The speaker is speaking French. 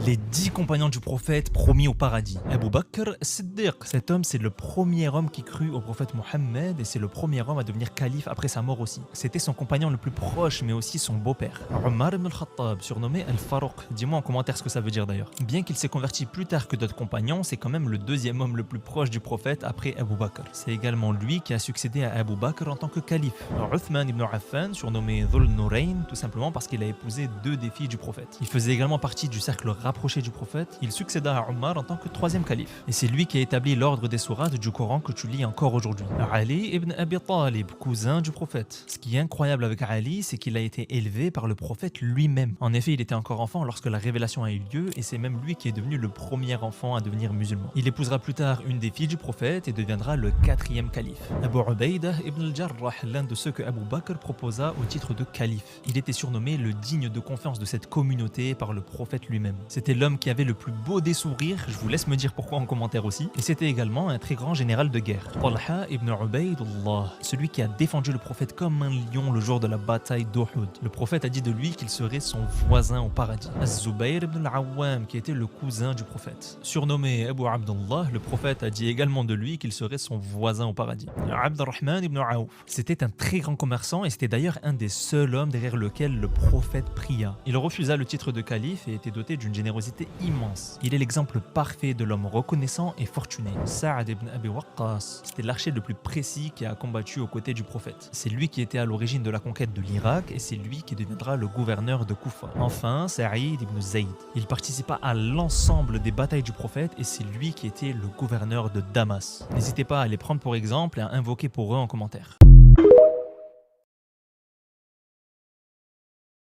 Les 10 compagnons du prophète promis au paradis. Abu Bakr as-Siddiq. Cet homme, c'est le premier homme qui crut au prophète Mohammed et c'est le premier homme à devenir calife après sa mort aussi. C'était son compagnon le plus proche, mais aussi son beau-père. Omar ibn al-Khattab, surnommé Al-Farouq. Dis-moi en commentaire ce que ça veut dire d'ailleurs. Bien qu'il s'est converti plus tard que d'autres compagnons, c'est quand même le deuxième homme le plus proche du prophète après Abu Bakr. C'est également lui qui a succédé à Abu Bakr en tant que calife. Uthman ibn Affan, surnommé Dhul Nurayn, tout simplement parce qu'il a épousé 2 des filles du prophète. Il faisait également partie du cercle rapproché du prophète. Il succéda à Omar en tant que 3e calife. Et c'est lui qui a établi l'ordre des sourates du Coran que tu lis encore aujourd'hui. Ali ibn Abi Talib, cousin du prophète. Ce qui est incroyable avec Ali, c'est qu'il a été élevé par le prophète lui-même. En effet, il était encore enfant lorsque la révélation a eu lieu et c'est même lui qui est devenu le premier enfant à devenir musulman. Il épousera plus tard une des filles du prophète et deviendra le 4e calife. Abu Ubaïdah ibn al-Jarrah, l'un de ceux que Abu Bakr proposa au titre de calife. Il était surnommé le digne de confiance de cette communauté par le prophète lui-même. C'était l'homme qui avait le plus beau des sourires, je vous laisse me dire pourquoi en commentaire aussi, et c'était également un très grand général de guerre. Talha ibn Ubaydullah, celui qui a défendu le prophète comme un lion le jour de la bataille d'Uhud. Le prophète a dit de lui qu'il serait son voisin au paradis. Az-Zubayr ibn al-Awwam, qui était le cousin du prophète. Surnommé Abu Abdullah, le prophète a dit également de lui qu'il serait son voisin au paradis. Abdurrahman ibn Auf, c'était un très grand commerçant et c'était d'ailleurs un des seuls hommes derrière lequel le prophète pria. Il refusa le titre de calife et était doté d'une générosité immense. Il est l'exemple parfait de l'homme reconnaissant et fortuné. Sa'ad ibn Abi Waqqas, c'était l'archer le plus précis qui a combattu aux côtés du prophète. C'est lui qui était à l'origine de la conquête de l'Irak et c'est lui qui deviendra le gouverneur de Koufa. Enfin, Sa'id ibn Zayd. Il participa à l'ensemble des batailles du prophète et c'est lui qui était le gouverneur de Damas. N'hésitez pas à les prendre pour exemple et à invoquer pour eux en commentaire.